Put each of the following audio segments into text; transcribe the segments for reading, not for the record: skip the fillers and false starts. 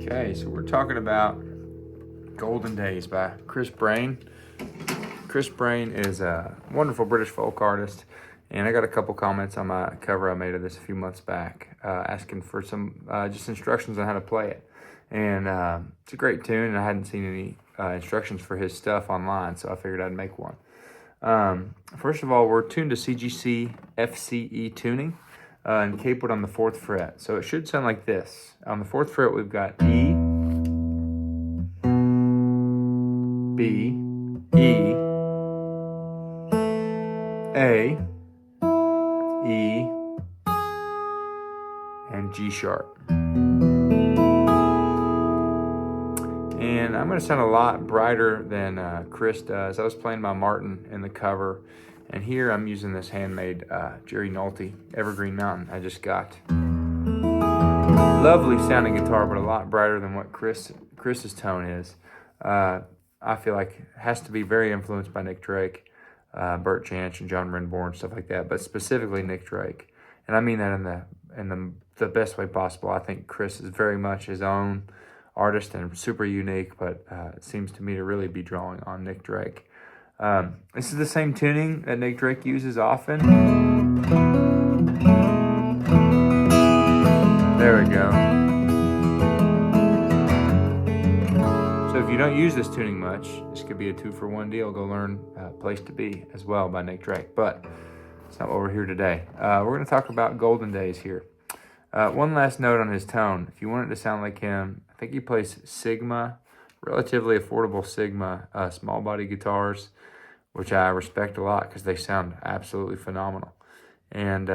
Okay, so we're talking about Golden Days by Chris Brain. Chris Brain is a wonderful British folk artist, and I got a couple comments on my cover I made of this a few months back, asking for some just instructions on how to play it. And it's a great tune, and I hadn't seen any instructions for his stuff online, so I figured I'd make one. First of all, we're tuned to CGC FCE tuning. And capoed on the 4th fret. So it should sound like this. On the 4th fret, we've got E, B, E, A, E, and G sharp. And I'm going to sound a lot brighter than Chris does. I was playing my Martin in the cover. And here I'm using this handmade Jerry Nolte Evergreen Mountain I just got. Lovely sounding guitar, but a lot brighter than what Chris's tone is. I feel like it has to be very influenced by Nick Drake, Burt Jansch, and John Renbourn, stuff like that, but specifically Nick Drake. And I mean that in the best way possible. I think Chris is very much his own artist and super unique, but it seems to me to really be drawing on Nick Drake. This is the same tuning that Nick Drake uses often. There we go. So if you don't use this tuning much, this could be a 2-for-1 deal. Go learn Place to Be as well by Nick Drake. But it's not what we're here today. We're going to talk about Golden Days here. One last note on his tone. If you want it to sound like him, I think he plays Sigma, relatively affordable Sigma small body guitars, which I respect a lot because they sound absolutely phenomenal. And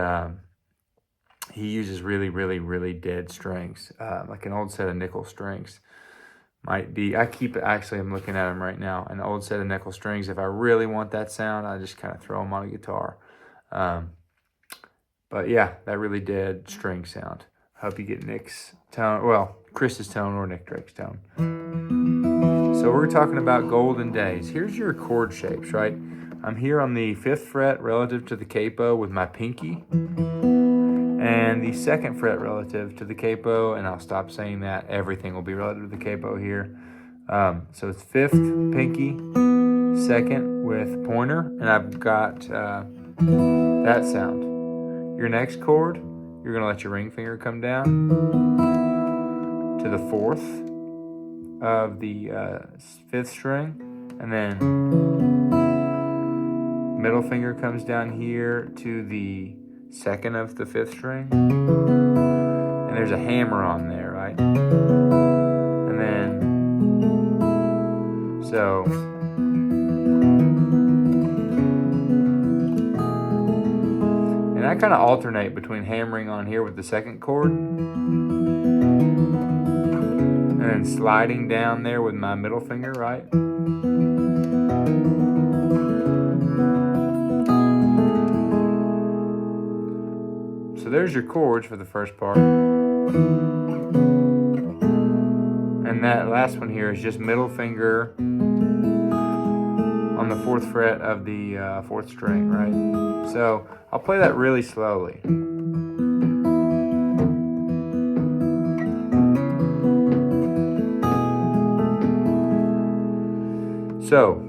he uses really, really, really dead strings, like an old set of nickel strings. Might be, I'm looking at them right now, an old set of nickel strings. If I really want that sound, I just kind of throw them on a guitar. But yeah, that really dead string sound. I hope you get Nick's tone, well, Chris's tone or Nick Drake's tone. So we're talking about Golden Days. Here's your chord shapes, right? I'm here on the 5th fret relative to the capo with my pinky, and the 2nd fret relative to the capo, and I'll stop saying that. Everything will be relative to the capo here. So it's 5th, pinky, 2nd with pointer, and I've got that sound. Your next chord, you're going to let your ring finger come down to the 4th of the 5th string, and then middle finger comes down here to the 2nd of the 5th string, and there's a hammer on there, right? And then so and I kind of alternate between hammering on here with the 2nd chord and then sliding down there with my middle finger, right? So there's your chords for the first part. And that last one here is just middle finger on the 4th fret of the 4th string, right? So I'll play that really slowly. So,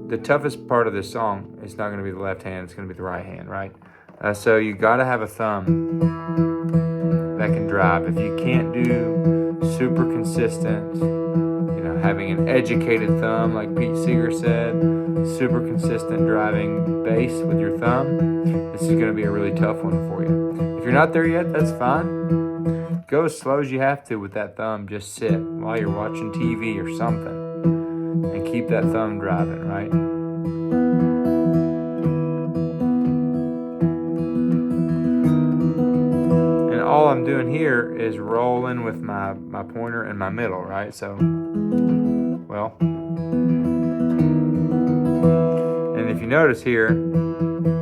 the toughest part of this song is not going to be the left hand, it's going to be the right hand, right? So you got to have a thumb that can drive. If you can't do super consistent, having an educated thumb, like Pete Seeger said, super consistent driving bass with your thumb, this is going to be a really tough one for you. If you're not there yet, that's fine. Go as slow as you have to with that thumb. Just sit while you're watching TV or something and keep that thumb driving, right? And all I'm doing here is rolling with my pointer and my middle, right? So, well, and if you notice here,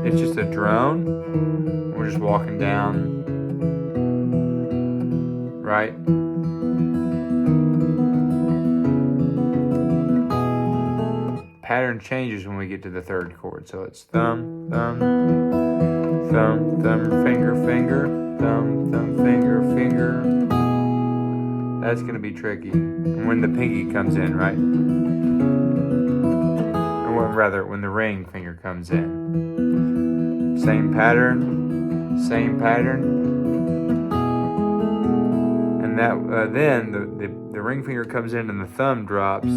it's just a drone. We're just walking down, right? Pattern changes when we get to the third chord. So it's thumb, thumb, thumb, thumb, finger, finger, thumb, thumb, finger, finger. That's going to be tricky. And when the pinky comes in, right? Or rather, when the ring finger comes in. Same pattern, same pattern. And that then the ring finger comes in and the thumb drops.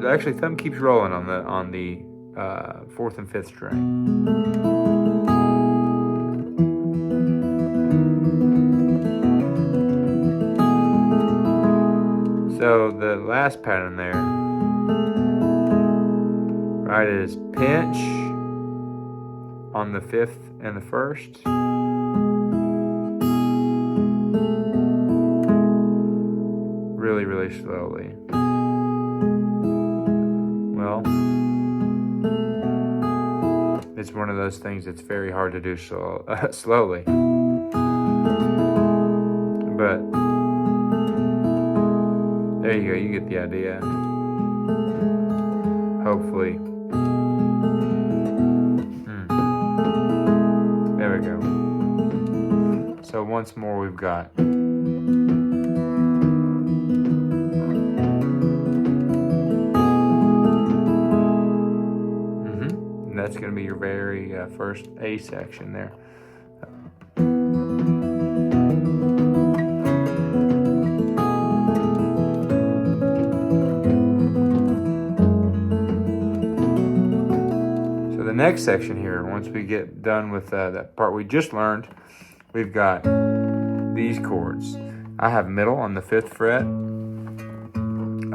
Actually, thumb keeps rolling on the fourth and fifth string. So the last pattern there, right, is pinch on the fifth and the first. Really, really slowly. Well, it's one of those things that's very hard to do slowly. But there you go, you get the idea. Hopefully. There we go. So once more we've got that's going to be your very first A section there. So the next section here, once we get done with that part we just learned, we've got these chords. I have middle on the 5th fret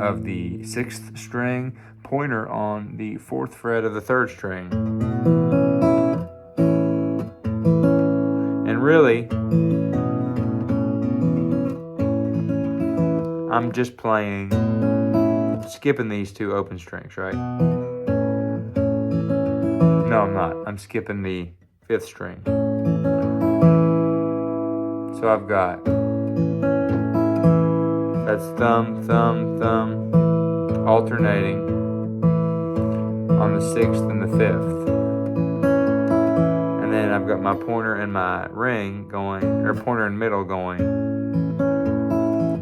of the 6th string, pointer on the 4th fret of the 3rd string. And really, I'm just playing, skipping these 2 open strings, right? No, I'm not. I'm skipping the 5th string. So I've got, that's thumb, thumb, thumb, alternating on the 6th and the 5th. And then I've got my pointer and my ring going, or pointer and middle going.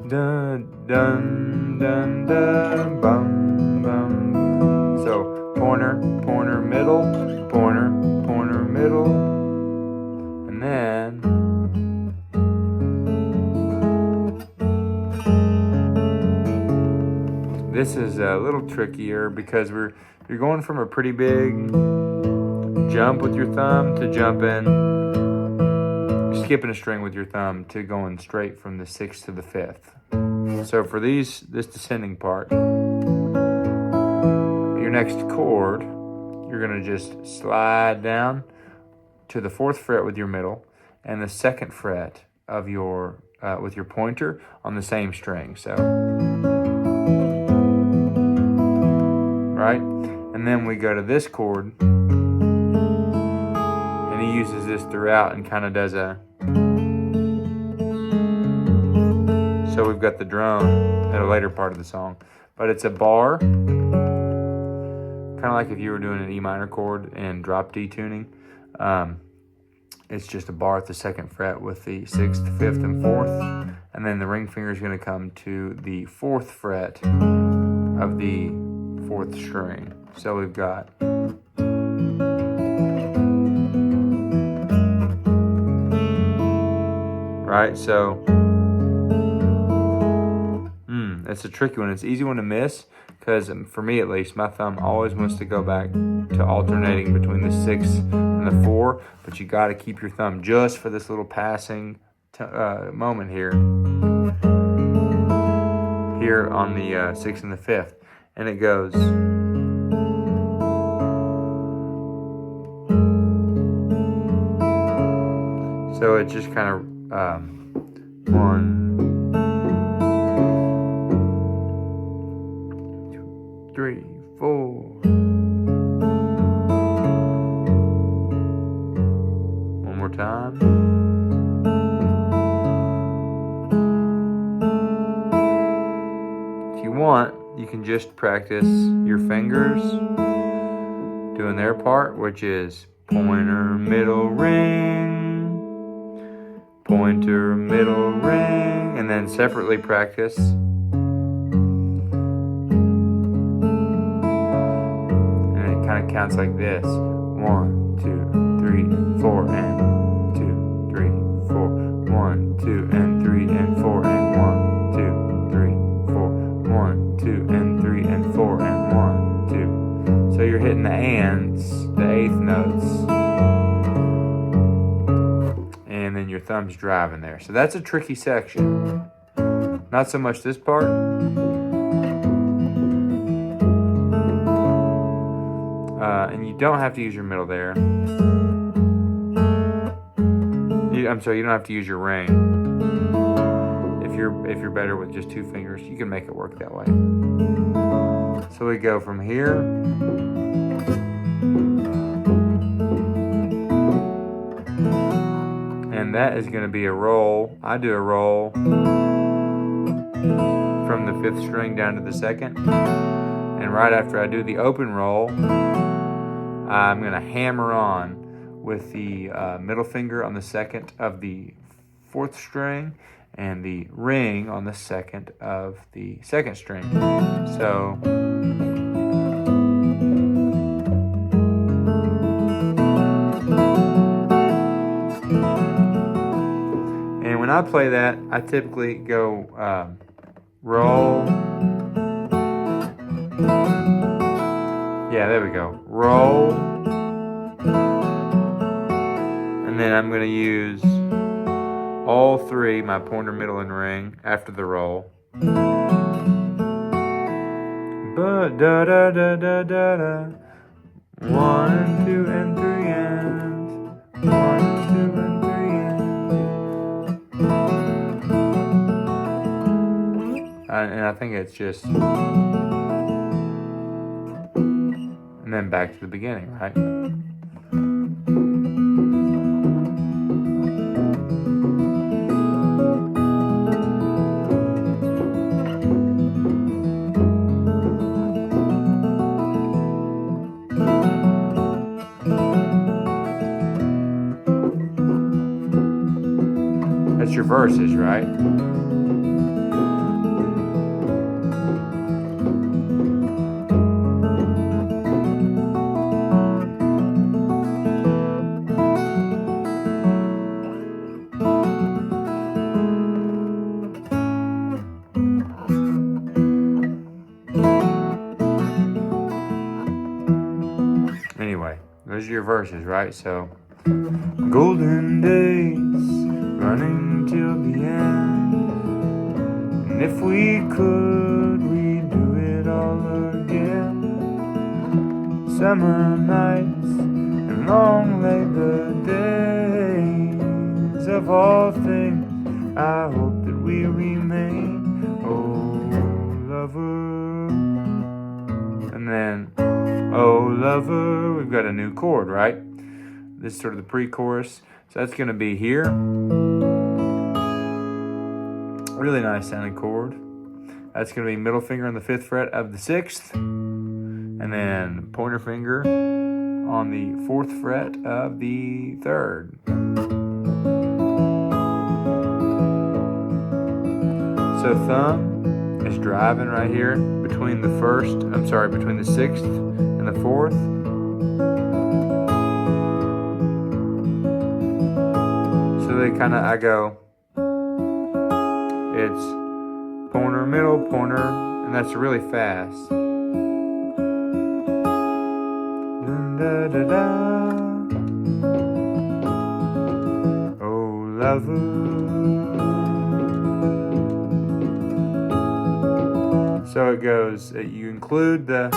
Dun, dun, dun, dun, bum, bum. So pointer, pointer, middle, pointer, pointer, middle. And then this is a little trickier because you're going from a pretty big jump with your thumb to jumping, skipping a string with your thumb to going straight from the 6th to the 5th. So for this descending part, your next chord, you're going to just slide down to the 4th fret with your middle and the 2nd fret of your with your pointer on the same string. So, right? And then we go to this chord, and he uses this throughout and kind of does a, so we've got the drone at a later part of the song, but it's a bar, kind of like if you were doing an E minor chord in drop D tuning. It's just a bar at the 2nd fret with the 6th, 5th, and 4th, and then the ring finger is going to come to the 4th fret of the 4th string. So we've got right, so It's a tricky one. It's an easy one to miss because for me at least, my thumb always wants to go back to alternating between the 6 and the 4, but you got to keep your thumb just for this little passing moment here on the 6th and the 5th, and it goes. So it just kind of 1, 2, 3, 4. One more time. If you want, you can just practice your fingers doing their part, which is pointer, middle, ring, pointer, middle, ring, and then separately practice. And it kind of counts like this. 1, 2, 3, 4, and 2, 3, 4. 1, 2, and 3, and 4, and 1, 2, 3, 4. 1, 2, and 3, and 4, and 1, 2. So you're hitting the ands, the eighth notes. And then your thumb's driving there. So that's a tricky section. Not so much this part. And you don't have to use your middle there. I'm sorry, you don't have to use your ring. If you're better with just 2 fingers, you can make it work that way. So we go from here. And that is going to be a roll. I do a roll from the 5th string down to the 2nd. And right after I do the open roll, I'm going to hammer on with the middle finger on the 2nd of the 4th string and the ring on the 2nd of the 2nd string. So when I play that, I typically go roll. Yeah, there we go. Roll. And then I'm going to use all 3, my pointer, middle, and ring, after the roll. But da da da da da da. 1, 2, and 3, and 1, 2, and 3, and I think it's just, and then back to the beginning, right? That's your verses, right? Anyway, those are your verses, right? So, golden days running till the end, and if we could, we'd do it all again. Summer nights and long Labor days, of all things, I hope that we remain, oh lover. And then, oh lover, we've got a new chord, right? This is sort of the pre-chorus. So that's going to be here. Really nice sounding chord. That's going to be middle finger on the 5th fret of the 6th. And then pointer finger on the 4th fret of the 3rd. So thumb is driving right here between the 6th and the 4th. So they I go, it's pointer, middle, pointer, and that's really fast. Da, da, da. Oh, lover. So it goes, you include the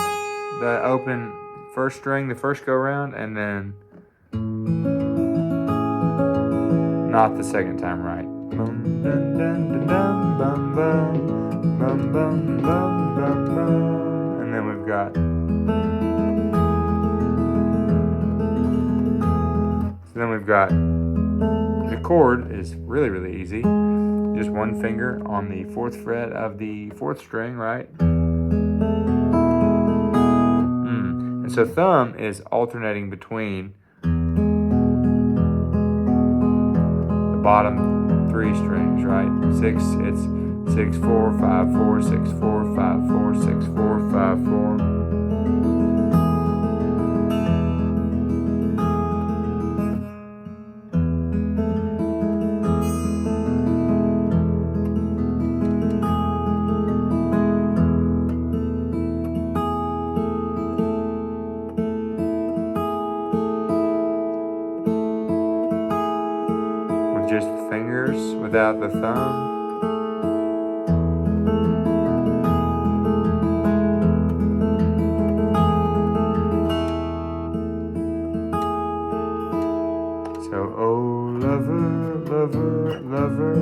open first string, the first go round, and then not the second time, right? Bum, dun, dun, dun, dun, bum, bum, bum, bum, bum, bum, bum. And then we've got, the chord is really, really easy. Just one finger on the 4th fret of the 4th string, right? And so thumb is alternating between the bottom 3 strings, right? It's 6, 4, 5, 4, 6, 4, 5, 4, 6, 4, 5, 4. Just fingers without the thumb. So, oh, lover, lover, lover.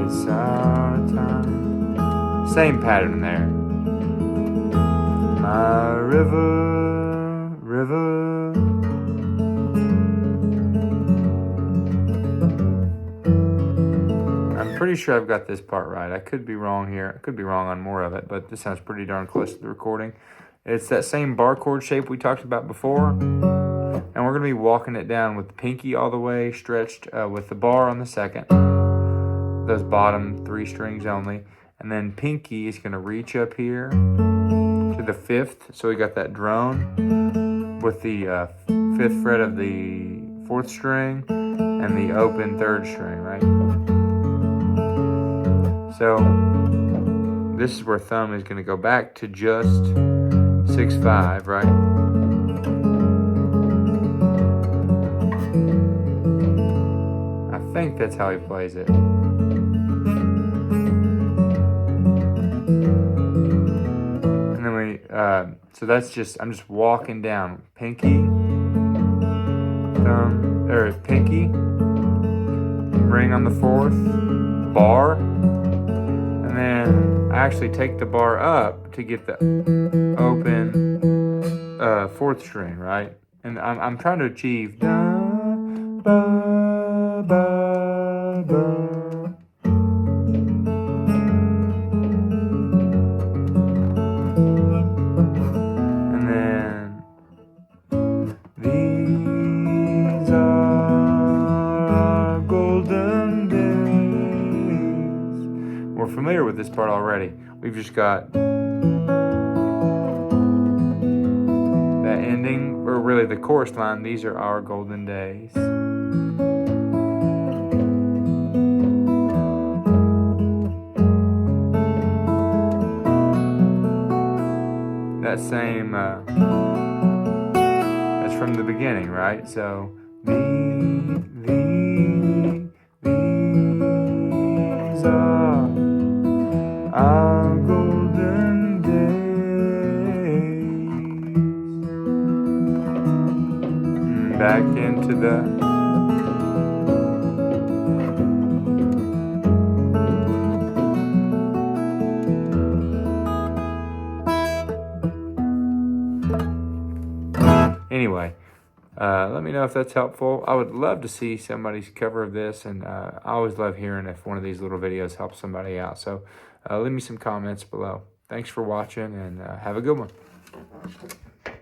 It's our time. Same pattern there. My river, river. I'm pretty sure I've got this part right. I could be wrong here. I could be wrong on more of it, but this sounds pretty darn close to the recording. It's that same bar chord shape we talked about before. And we're going to be walking it down with the pinky all the way stretched with the bar on the 2nd. Those bottom 3 strings only. And then pinky is going to reach up here to the 5th. So we got that drone with the 5th fret of the 4th string and the open 3rd string, right? So this is where thumb is going to go back to just 6, 5, right? I think that's how he plays it. And then so that's just, I'm just walking down. Pinky, thumb, or pinky, ring on the 4th, bar. And then I actually take the bar up to get the open 4th string, right? And I'm trying to achieve da, ba, ba, ba. And then these are golden days. We're familiar with this part already. We've just got that ending, or really the chorus line, these are our golden days. That same, that's from the beginning, right? So, these are our golden days. Back into the anyway, let me know if that's helpful. I would love to see somebody's cover of this, and I always love hearing if one of these little videos helps somebody out. So leave me some comments below. Thanks for watching, and have a good one.